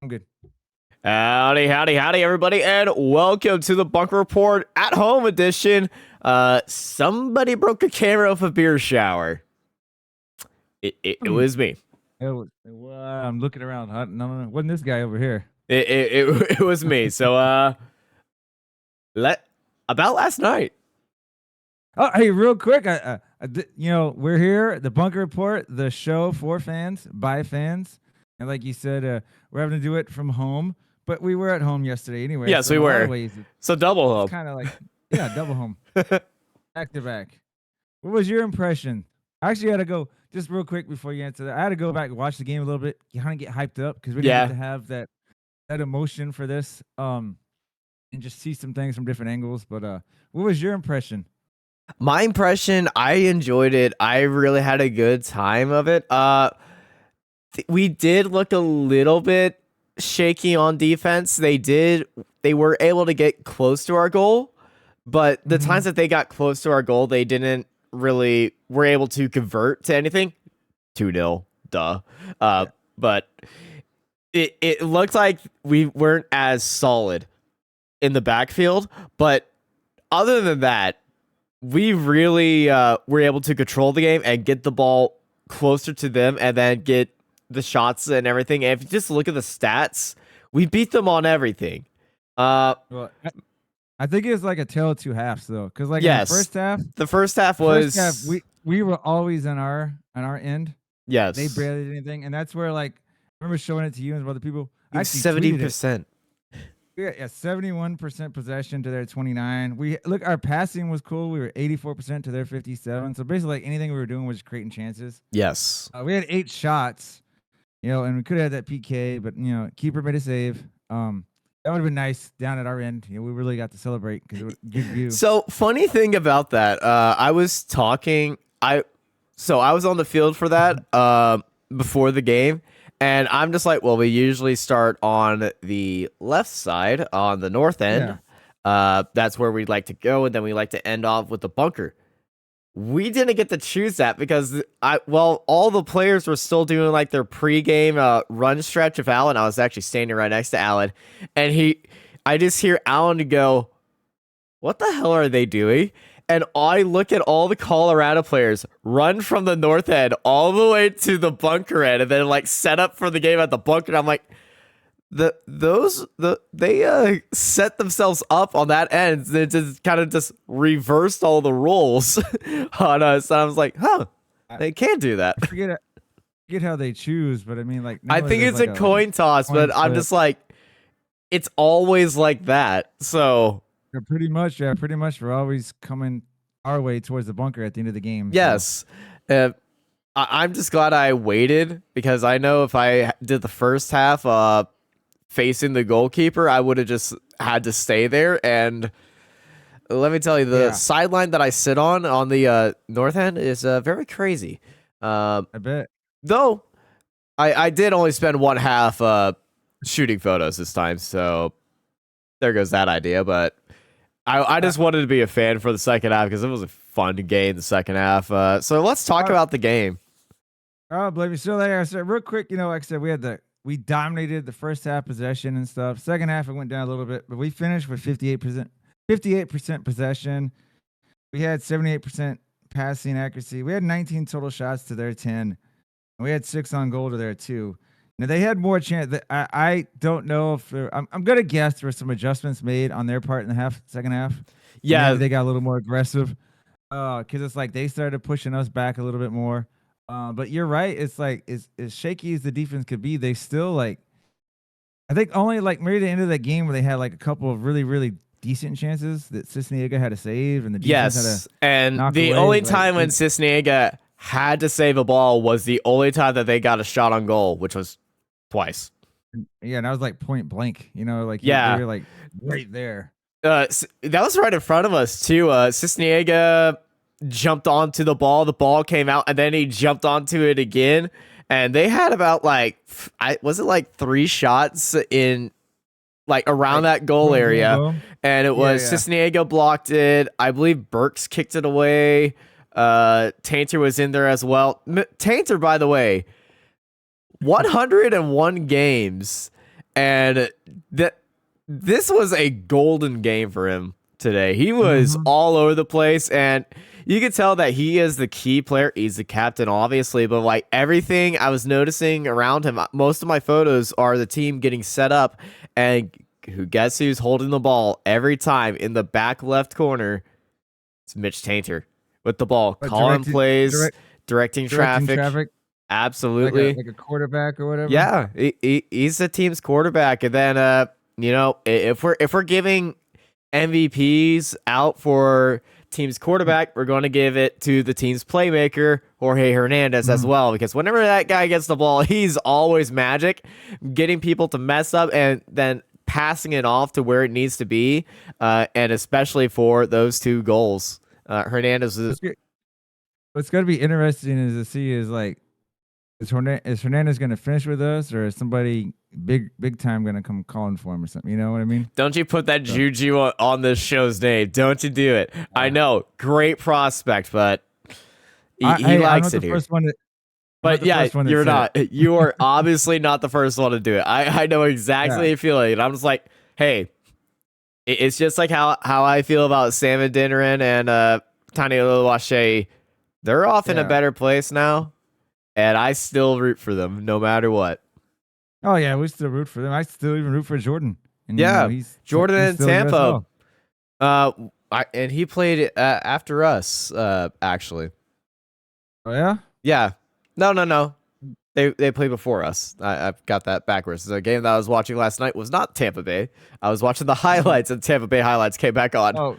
I'm good. Howdy, howdy, howdy, everybody, and welcome to the Bunker Report at Home edition. Somebody broke a camera off a beer shower. It was me. I'm looking around. No. Wasn't this guy over here? It was me. So about last night. Oh, hey, real quick. We're here, the Bunker Report, the show for fans, by fans, and like you said, we're having to do it from home. But we were at home yesterday anyway. Yes, so we in a lot were. of ways, So double it's home. kind of like, yeah, double home, back to back. What was your impression? I actually had to go just real quick before you answer that. I had to go back and watch the game a little bit, kind of get hyped up because we didn't get to have that emotion for this, and just see some things from different angles. But what was your impression? My impression, I enjoyed it. I really had a good time of it. We did look a little bit shaky on defense. They were able to get close to our goal, but the times that they got close to our goal, they didn't really were able to convert to anything. 2-0, duh. But it looked like we weren't as solid in the backfield, but other than that, we really were able to control the game and get the ball closer to them and then get the shots and everything. And if you just look at the stats, we beat them on everything. Well, I think it was like a tale of two halves though, because like in the first half was we were always on our end. Yes, they barely did anything, and that's where like I remember showing it to you and other people. 70%. Yeah, 71% possession to their 29. We look, our passing was cool. We were 84% to their 57. So basically, like anything we were doing was creating chances. Yes, we had 8 shots, and we could have had that PK, but keeper made a save. That would have been nice down at our end. We really got to celebrate because it was a good view. So funny thing about that, I was talking. I was on the field for that before the game. And I'm just like, well, we usually start on the left side, on the north end. Yeah. That's where we'd like to go, and then we like to end off with the bunker. We didn't get to choose that because all the players were still doing like their pregame run stretch of Alan. I was actually standing right next to Alan, and I just hear Alan go, "What the hell are they doing?" And I look at all the Colorado players run from the north end all the way to the bunker end and then like set up for the game at the bunker. And I'm like, they set themselves up on that end. They just kind of just reversed all the roles on us. And I was like, they can't do that. I forget how they choose, but I mean, like, I think it's like a coin toss, but I'm just like, it's always like that. So. Pretty much. We're always coming our way towards the bunker at the end of the game. Yes. So. I'm just glad I waited because I know if I did the first half facing the goalkeeper, I would have just had to stay there. And let me tell you, the sideline that I sit on the north end is very crazy. I bet. Though, I did only spend one half shooting photos this time, so there goes that idea. But I just wanted to be a fan for the second half because it was a fun game the second half. So let's talk about the game. Oh, blame me. So like I said, real quick, like I said, we dominated the first half possession and stuff. Second half it went down a little bit, but we finished with 58% possession. We had 78% passing accuracy. We had 19 total shots to their 10. And we had 6 on goal to their 2. Now they had more chance. I don't know if I'm gonna guess there were some adjustments made on their part in the second half. Yeah, maybe they got a little more aggressive because it's like they started pushing us back a little bit more. But you're right. It's like as shaky as the defense could be, they still like. I think only like maybe the end of that game where they had like a couple of really really decent chances that Cisniega had to save, and the defense had to and the only time when Cisniega had to save a ball was the only time that they got a shot on goal, which was twice. Yeah, and I was like point blank, like they were like right there. That was right in front of us too. Cisniega jumped onto the ball came out, and then he jumped onto it again. And they had about like, was it like 3 shots in like around that goal area? And it was Cisniega blocked it. I believe Burks kicked it away. Tainter was in there as well. Tainter, by the way, 101 games and this was a golden game for him today. He was all over the place, and you could tell that he is the key player. He's the captain, obviously, but like everything I was noticing around him, most of my photos are the team getting set up, and guess who's holding the ball every time in the back left corner? It's Mitch Tainter with the ball, calling plays, directing traffic. Absolutely, like a quarterback or whatever. Yeah, he's the team's quarterback, and then if we're giving MVPs out for team's quarterback, we're going to give it to the team's playmaker, Jorge Hernandez, as well, because whenever that guy gets the ball, he's always magic, getting people to mess up and then passing it off to where it needs to be, and especially for those 2 goals. Hernandez is. What's going to be interesting is to see is like, is Hernandez going to finish with us, or is somebody big time going to come calling for him or something? You know what I mean? Don't you put that juju on this show's name? Don't you do it? I know, great prospect, but he likes it here. But yeah, you're not. You are obviously not the first one to do it. I know exactly how you feel, and I'm just like, hey, it's just like how I feel about Sam Adeniran and Tiny Oluwaseyi. They're off in a better place now, and I still root for them no matter what. Oh yeah, we still root for them. I still even root for Jordan. And, Jordan in Tampa. And he played after us, actually. Oh yeah. Yeah. No. They played before us. I've got that backwards. The game that I was watching last night was not Tampa Bay. I was watching the highlights, and Tampa Bay highlights came back on. Oh,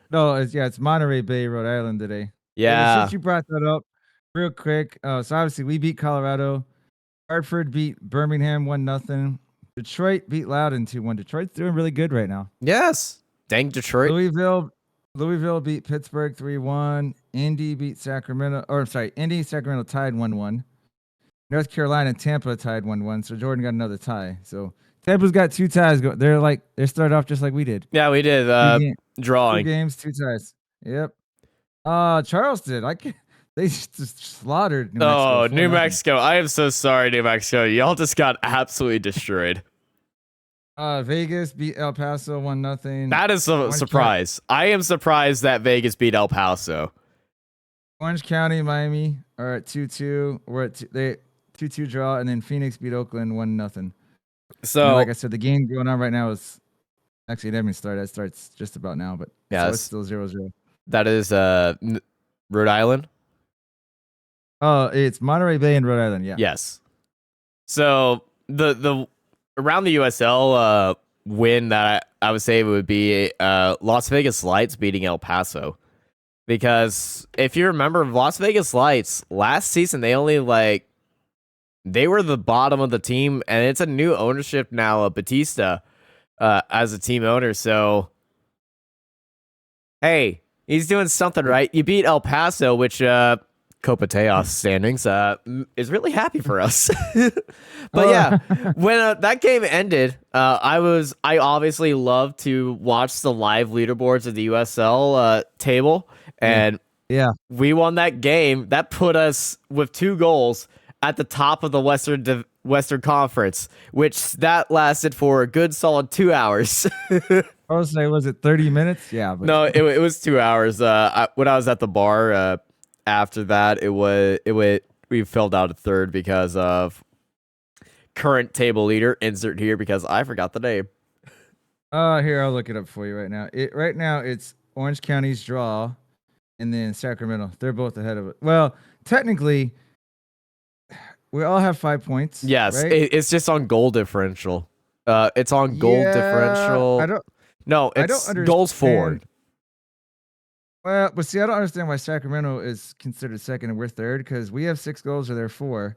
no, it's Monterey Bay, Rhode Island today. Yeah. Since you brought that up, real quick. So obviously we beat Colorado. Hartford beat Birmingham 1-0. Detroit beat Loudoun 2-1. Detroit's doing really good right now. Yes. Dang Detroit. Louisville beat Pittsburgh 3-1. Indy beat Sacramento. Indy, Sacramento tied 1-1. North Carolina and Tampa tied 1-1. So Jordan got another tie. So Tampa's got 2 ties. They started off just like we did. Yeah, we did. Drawing 2 games, 2 ties. Yep. Charleston. They just slaughtered New Mexico. Oh, New Mexico. I am so sorry, New Mexico. Y'all just got absolutely destroyed. Vegas beat El Paso 1-0. That is a surprise. I am surprised that Vegas beat El Paso. Orange County, Miami are at 2-2. We're at 2-2 draw, and then Phoenix beat Oakland 1-0. So, like I said, the game going on right now is actually it hasn't started. It starts just about now, but it's still 0-0. That is Rhode Island. Oh, it's Monterey Bay and Rhode Island. Yeah. Yes. So the around the USL win that I would say would be Las Vegas Lights beating El Paso, because if you remember, Las Vegas Lights last season they were the bottom of the team, and it's a new ownership now of Batista as a team owner. So hey, he's doing something right. You beat El Paso, which Copa Teos standings is really happy for us. But yeah, when that game ended, I obviously love to watch the live leaderboards of the USL table, and we won that game. That put us with 2 goals at the top of the Western Conference, which that lasted for a good solid 2 hours. I was say, was it 30 minutes? Yeah. But... No, it was 2 hours. When I was at the bar. After that, we filled out a third because of current table leader. Insert here because I forgot the name. Here, I'll look it up for you right now. Right now it's Orange County's draw, and then Sacramento. They're both ahead of it. Well, technically, we all have 5 points. Yes, right? It's just on goal differential. It's on goal differential. It's goals forward. Well, but see, I don't understand why Sacramento is considered second and we're third, because we have 6 goals or they're 4.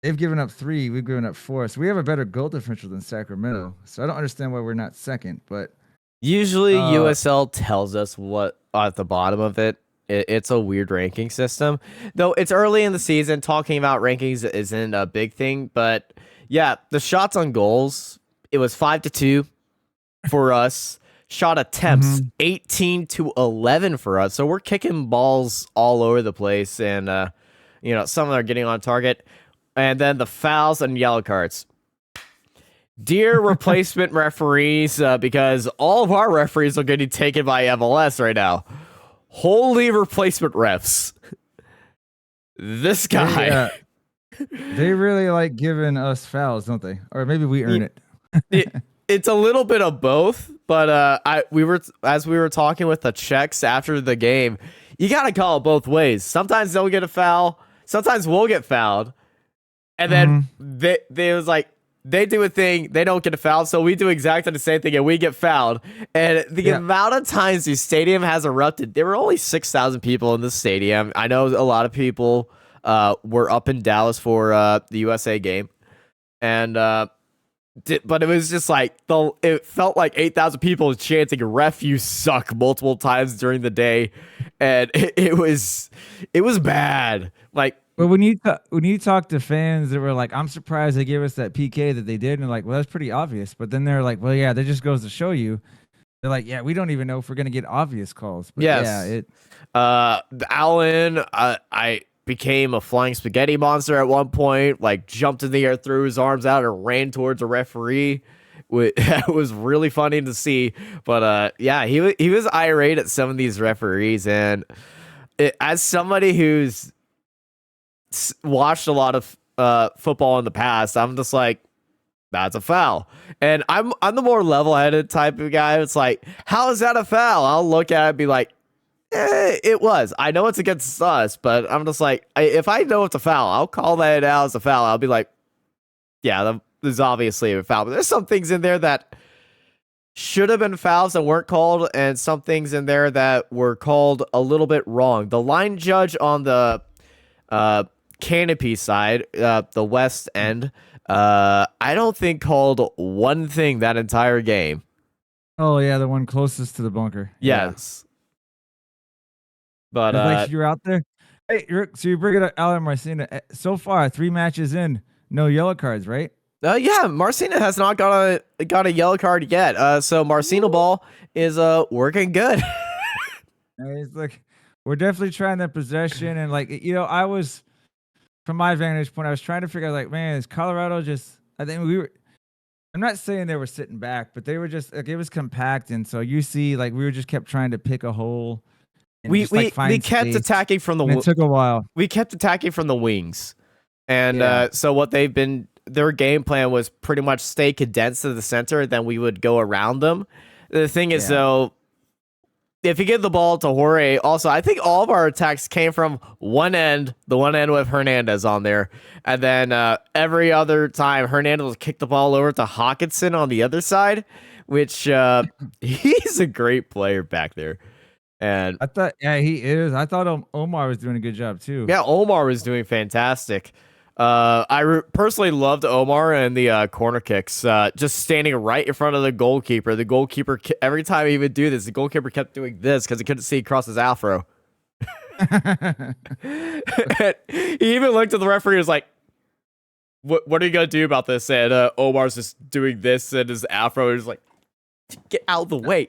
They've given up 3. We've given up 4. So we have a better goal differential than Sacramento. So I don't understand why we're not second. But usually USL tells us what at the bottom of it. It's a weird ranking system. Though it's early in the season, talking about rankings isn't a big thing. But yeah, the shots on goals, it was 5-2 for us. Shot attempts 18-11 for us, so we're kicking balls all over the place, and some of them are getting on target. And then the fouls and yellow cards. dear replacement referees, because all of our referees are getting taken by MLS right now. Holy replacement refs. This guy. They really like giving us fouls, don't they? Or maybe we earn it. It's a little bit of both, but we were talking with the Czechs after the game. You gotta call it both ways. Sometimes they'll get a foul. Sometimes we'll get fouled, and then they was like they do a thing, they don't get a foul, so we do exactly the same thing and we get fouled. And the amount of times the stadium has erupted, there were only 6,000 people in the stadium. I know a lot of people were up in Dallas for the USA game, and but it was just like it felt like 8,000 people chanting "Ref, you suck" multiple times during the day, and it was bad. Like, but when you talk to fans that were like, "I'm surprised they gave us that PK that they did," and like, well, that's pretty obvious. But then they're like, "Well, yeah, that just goes to show you." They're like, "Yeah, we don't even know if we're gonna get obvious calls." But yes, Allen, I became a flying spaghetti monster at one point. Like, jumped in the air, threw his arms out, and ran towards a referee. It was really funny to see. But yeah, he was irate at some of these referees, and as somebody who's watched a lot of football in the past, I'm just like, that's a foul. And I'm the more level-headed type of guy. It's like, how is that a foul? I'll look at it and be like, it was. I know it's against us, but I'm just like, if I know it's a foul, I'll call that out as a foul. I'll be like, yeah, this is obviously a foul. But there's some things in there that should have been fouls that weren't called, and some things in there that were called a little bit wrong. The line judge on the canopy side, the west end, I don't think called one thing that entire game. Oh yeah, the one closest to the bunker. Yes. Yeah. But like you're out there. Hey, so you bring it up, Alan Marcina. So far, 3 matches in, no yellow cards, right? Yeah, Marcina has not got a yellow card yet. So Marcina ball is working good. It's like, we're definitely trying that possession, and like, I was, from my vantage point, I was trying to figure out, like, man, is Colorado just? I think I'm not saying they were sitting back, but they were just like, it was compact, and so you see, like, we were just kept trying to pick a hole. We kept attacking from the. It took a while. We kept attacking from the wings, and so what their game plan was pretty much stay condensed to the center, then we would go around them. The thing is, though, if you give the ball to Jorge, also, I think all of our attacks came from one end, the one end with Hernandez on there. And then every other time, Hernandez will kick the ball over to Hawkinson on the other side, which he's a great player back there. And I thought, he is. I thought Omar was doing a good job, too. Yeah, Omar was doing fantastic. I personally loved Omar and the corner kicks, just standing right in front of the goalkeeper. The goalkeeper, every time he would do this, the goalkeeper kept doing this because he couldn't see across his afro. He even looked at the referee and was like, what are you going to do about this? And Omar's just doing this and his afro is like, get out of the way.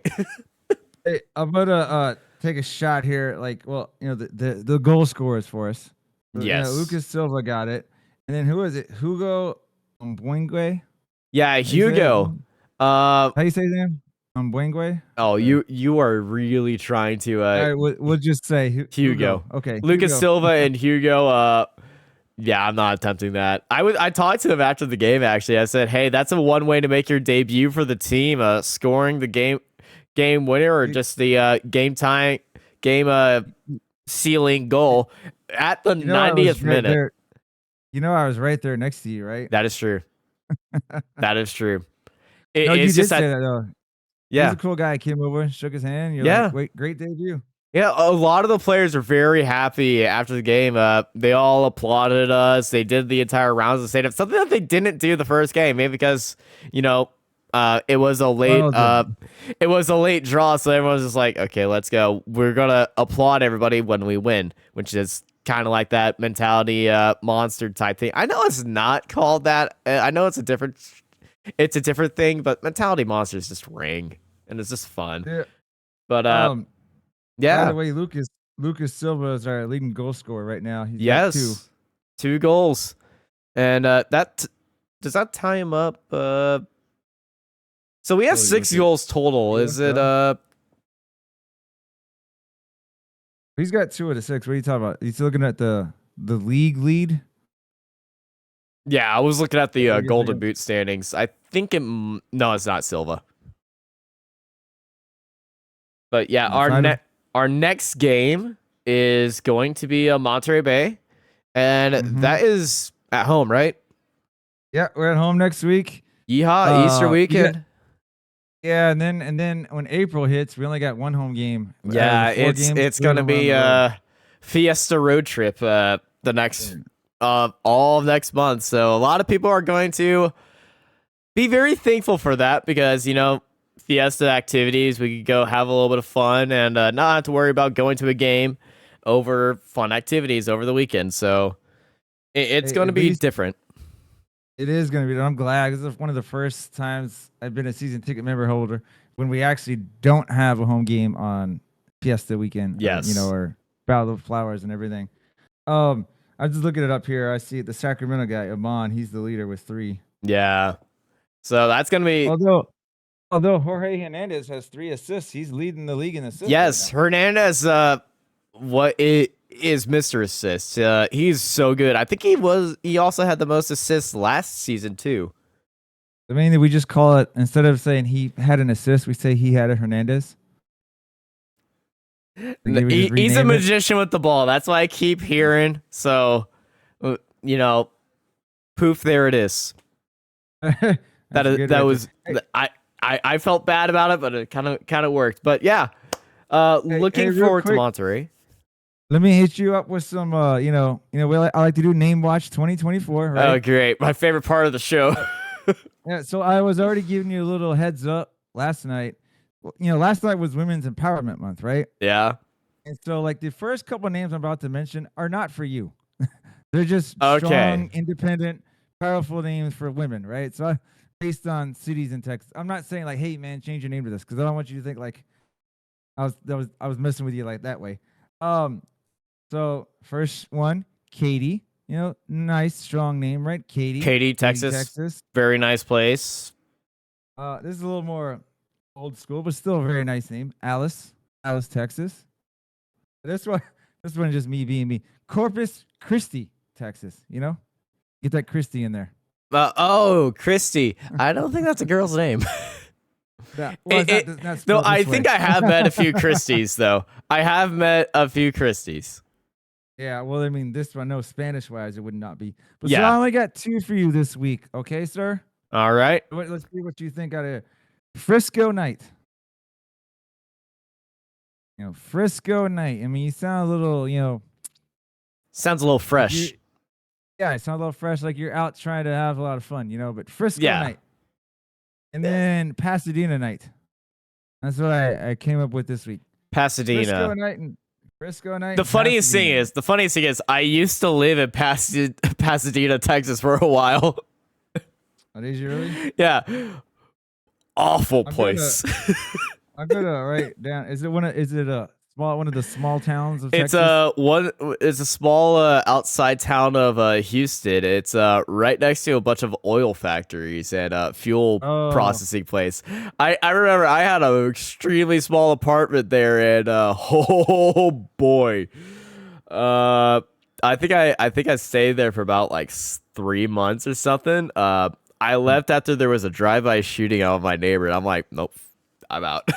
Hey, I'm going to take a shot here. Like, well, the goal scorers for us. Yes. Lucas Silva got it. And then who is it? Hugo Mbwengwe? Yeah, Hugo. How do you say his name? Mbwengwe? Oh, you are really trying to. All right, we'll just say Hugo. Okay. Lucas Hugo. Silva and Hugo. Yeah, I'm not attempting that. I talked to him after the game, actually. I said, hey, that's one way to make your debut for the team, scoring the game winner or just the game sealing goal at the 90th minute. I was right there next to you, right? That is true. That is true. You did say that, though. Yeah. He's a cool guy. Came over, shook his hand. You're like, wait, great debut. Yeah, a lot of the players are very happy after the game. They all applauded us. They did the entire rounds of the stadium. Something that they didn't do the first game, maybe because, it was a late draw, so everyone was just like, okay, let's go. We're gonna applaud everybody when we win, which is kind of like that mentality monster type thing. I know it's not called that. I know it's a different thing, but mentality monsters just ring and it's just fun. Yeah. But by the way, Lucas Silva is our leading goal scorer right now. He's got two goals, and that does that tie him up? So we have Cody 6 with it. goals total. Yeah, Is it He's got 2 of the 6. What are you talking about? He's looking at the league lead. Yeah, I was looking at the What are you Golden thinking? Boot standings. I think no, it's not Silva. But yeah, Find him. our next game is going to be Monterey Bay, and that is at home, right? Yeah, we're at home next week. Yeehaw, Easter weekend. Yeah, and then when April hits, we only got 1 home game. Yeah, it's gonna be Fiesta road trip the next all of next month. So a lot of people are going to be very thankful for that because Fiesta activities, we could go have a little bit of fun and not have to worry about going to a game over fun activities over the weekend. So it's going to be different. It is going to be. I'm glad. This is one of the first times I've been a season ticket member holder when we actually don't have a home game on Fiesta weekend. Yes. Or Battle of Flowers and everything. I'm just looking it up here. I see the Sacramento guy, Amon. He's the leader with 3. Yeah. So that's going to be. Although Jorge Hernandez has 3 assists, he's leading the league in assists. Yes, right Hernandez. What it is, Mr. Assist. He's so good. I think he also had the most assists last season too. I mean, we just call it, instead of saying he had an assist, we say he had a Hernandez. He's a magician with the ball. That's why I keep hearing. So, poof, there it is. I felt bad about it, but it kind of worked. But yeah, looking forward to Monterey. Let me hit you up with some, I like to do Name Watch 2024. Right? Oh, great! My favorite part of the show. Yeah, so I was already giving you a little heads up last night. Last night was Women's Empowerment Month, right? Yeah. And so, like, the first couple of names I'm about to mention are not for you. They're just strong, independent, powerful names for women, right? So, based on cities in Texas, I'm not saying like, "Hey, man, change your name to this," because I don't want you to think like I was messing with you like that way. So first one, Katy. Nice, strong name, right? Katy, Texas. Very nice place. This is a little more old school, but still a very nice name. Alice, Texas. This one is just me being me. Corpus Christi, Texas. Get that Christi in there. Christy. I don't think that's a girl's name. No, I think I have met a few Christies, though. I have met a few Christies. Yeah, well, I mean, this one, no, Spanish-wise, it would not be. But yeah. So I only got 2 for you this week. Okay, sir? All right. Let's see what you think out of Frisco Night. Frisco Night. I mean, you sound a little, sounds a little fresh. Yeah, it sounds a little fresh, like you're out trying to have a lot of fun, but Frisco Night. And then Pasadena Night. That's what I came up with this week. Pasadena. Frisco Night. The funniest thing is, I used to live in Pasadena, Texas for a while. Oh, did you really? Yeah. Awful place. I'm gonna write down. Is it one of the small towns of Texas? It's a small outside town of Houston. It's right next to a bunch of oil factories and fuel processing place. I remember I had an extremely small apartment there, and oh boy, I think I stayed there for about like 3 months or something. I left after there was a drive-by shooting out of my neighbor, and I'm like, nope, I'm out.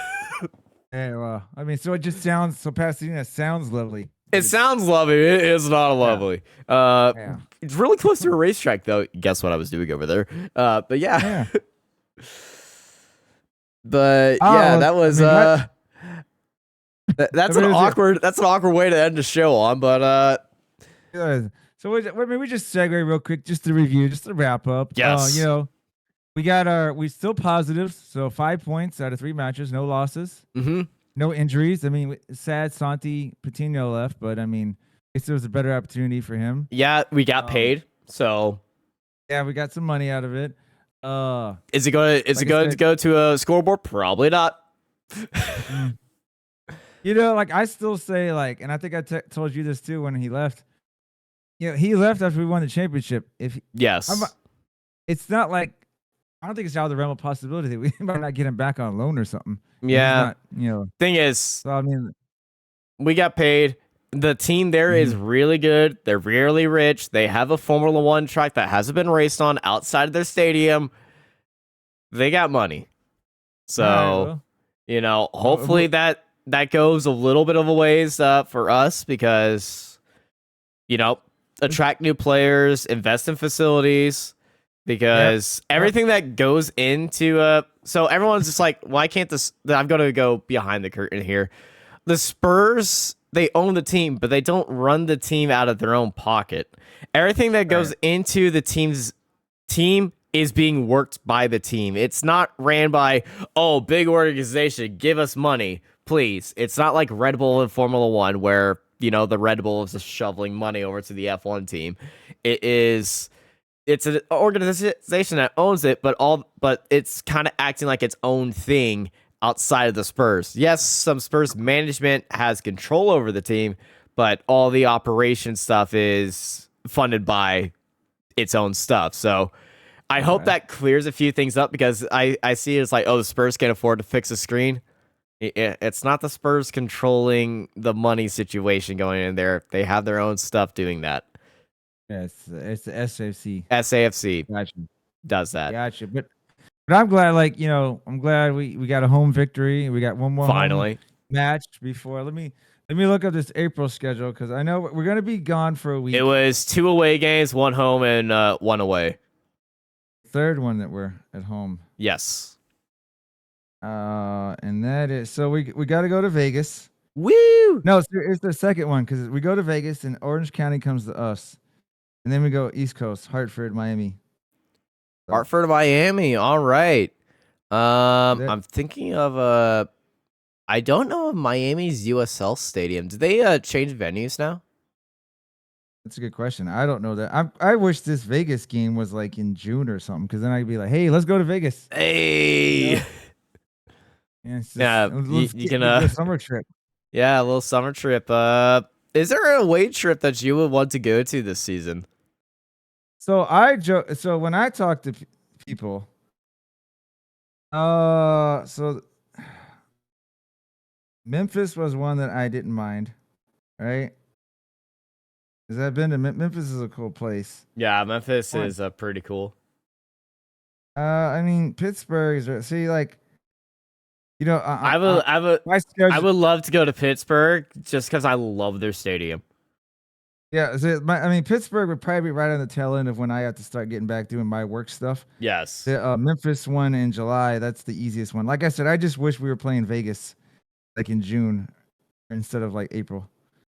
Yeah, well, I mean, so it just sounds, so Pasadena sounds lovely. It sounds lovely. It is not lovely. Yeah. It's really close to a racetrack, though. Guess what I was doing over there? But yeah. But yeah, that was that's an awkward way to end the show on. But so we just segue real quick, just to review, just to wrap up. Yes. We still positive, so 5 points out of 3 matches, no losses, no injuries. I mean, sad Santi Patino left, but I mean, I guess there was a better opportunity for him. Yeah, we got paid, so yeah, we got some money out of it. Is it going to go to a scoreboard? Probably not. I still say, and I think I told you this too when he left. He left after we won the championship. Yes, it's not like I don't think it's out of the realm of possibility that we might not get him back on loan or something. And he's Yeah. not, you know. Thing is, So I mean, we got paid. The team there is really good. They're really rich. They have a Formula One track that hasn't been raced on outside of their stadium. They got money. So, well, you know, hopefully that goes a little bit of a ways for us because, you know, attract new players, invest in facilities, because everything that goes into so everyone's just like, why can't this? I'm going to go behind the curtain here. The Spurs, they own the team, but they don't run the team out of their own pocket. Everything that goes into the team is being worked by the team. It's not ran by, oh, big organization, give us money, please. It's not like Red Bull and Formula One where, you know, the Red Bull is just shoveling money over to the F1 team. It's an organization that owns it, but it's kind of acting like its own thing outside of the Spurs. Yes, some Spurs management has control over the team, but all the operation stuff is funded by its own stuff. So I hope that clears a few things up because I see it's like, oh, the Spurs can't afford to fix a screen. It's not the Spurs controlling the money situation going in there. They have their own stuff doing that. Yeah, it's the SAFC. SAFC Gotcha. does that. Gotcha. But I'm glad, like, you know, I'm glad we got a home victory. We got one more finally home match before. Let me look up this April schedule because I know we're gonna be gone for a week. It was 2 away games, 1 home, and 1 away. Third one that we're at home. Yes. And that is so we got to go to Vegas. Woo! No, it's the second one because we go to Vegas and Orange County comes to us, and then we go East Coast, Hartford, Miami. Hartford, Miami. All right. I'm thinking of I don't know of Miami's USL Stadium. Did they change venues now? That's a good question. I don't know that. I wish this Vegas game was like in June or something because then I'd be like, hey, let's go to Vegas. Hey. Yeah, you can a summer trip. Yeah, a little summer trip. Is there a away trip that you would want to go to this season? So So when I talk to people, so Memphis was one that I didn't mind, right? Because I've been to Memphis is a cool place. Yeah, Memphis is pretty cool. I mean Pittsburgh is like, you know, I would love to go to Pittsburgh just because I love their stadium. Yeah, I mean Pittsburgh would probably be right on the tail end of when I have to start getting back doing my work stuff. Yes. The Memphis one in July, that's the easiest one. Like I said, I just wish we were playing Vegas like in June instead of like April.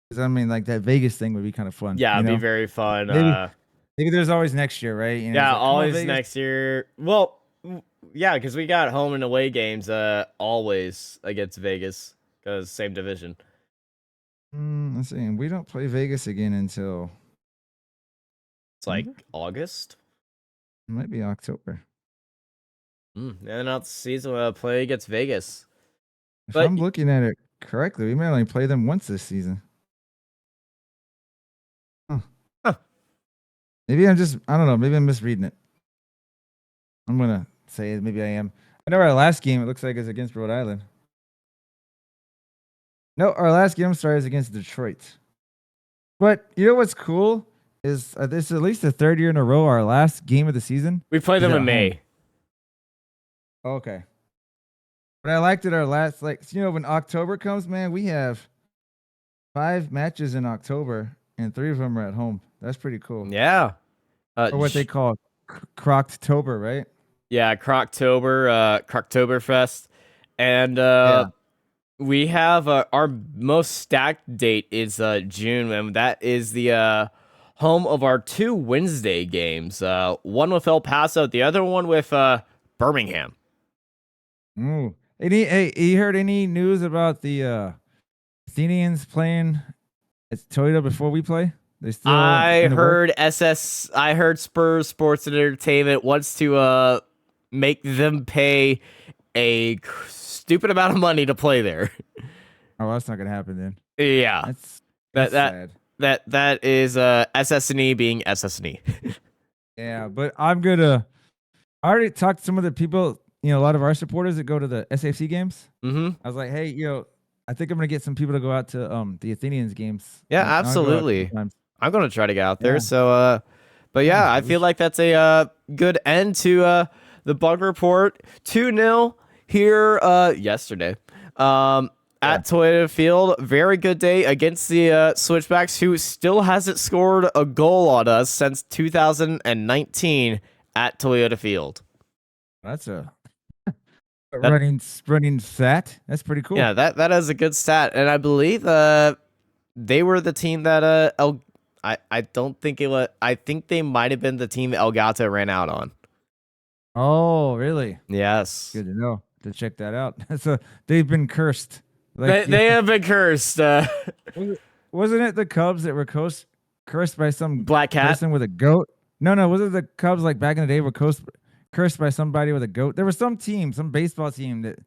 Because I mean, like that Vegas thing would be kind of fun. Yeah, it'd be very fun. Maybe there's always next year, right? You know, yeah, like, always next year. Well, yeah, because we got home and away games always against Vegas because same division. Let's see. We don't play Vegas again until it's like August. It might be October. And out the season we'll play against Vegas. If I'm looking at it correctly, we may only play them once this season. Huh. Maybe I don't know. Maybe I'm misreading it. I'm gonna say maybe I am. I know our last game, it looks like, is against Rhode Island. No, our last game, sorry, is against Detroit. But you know what's cool is this is at least the third year in a row. Our last game of the season, we played them in May. Okay. But I liked it. Our last, when October comes, man, we have 5 matches in October, and 3 of them are at home. That's pretty cool. Yeah. Or what they call Crocktober, right? Yeah, Crocktoberfest. And we have our most stacked date is June, and that is the home of our 2 Wednesday games. One with El Paso, the other one with Birmingham. Ooh. You heard any news about the Athenians playing at Toyota before we play? I heard Spurs Sports and Entertainment wants to make them pay a stupid amount of money to play there. Oh, that's not gonna happen then. Yeah, that's sad. That is SS&E being SS&E. Yeah, but I'm gonna I already talked to some of the people, a lot of our supporters that go to the SAFC games. Mm-hmm. I was like, hey, I think I'm gonna get some people to go out to the Athenians games. Yeah, I'll go out absolutely. sometimes. I'm gonna try to get out there. Yeah. So, but yeah, I feel like that's a good end to the bug report. 2-0 here yesterday. At Toyota Field, very good day against the Switchbacks, who still hasn't scored a goal on us since 2019 at Toyota Field. That's a running stat. That's pretty cool. Yeah, that is a good stat, and I believe they were the team that I don't think it was. I think they might have been the team that Elgato ran out on. Oh, really? Yes. Good to know. To check that out. So they've been cursed. They have been cursed. Wasn't it the Cubs that were cursed by some Black cat person with a goat? No. Was it the Cubs like back in the day were cursed by somebody with a goat? There was some team, some baseball team that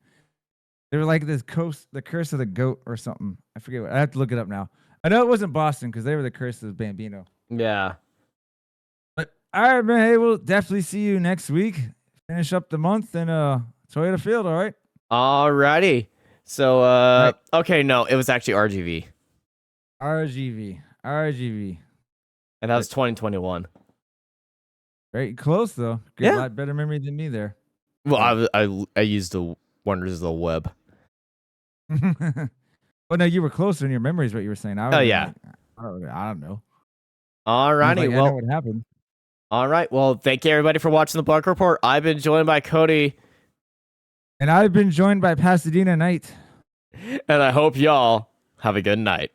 they were like the curse of the goat or something. I forget what. I have to look it up now. I know it wasn't Boston because they were the curse of Bambino. Yeah. But all right, man. Hey, we'll definitely see you next week. Finish up the month in Toyota Field. All right. Alrighty. So right. Okay, no, it was actually RGV. RGV. And that was 2021. Very close though. Good, Yeah. A lot better memory than me there. Well, I used the wonders of the web. Well, no, you were closer in your memories. What you were saying. Yeah. I don't know. Alrighty. I Well, know what happened. All right. Well, thank you everybody for watching the Bug Report. I've been joined by Cody. And I've been joined by Pasadena Knight. And I hope y'all have a good night.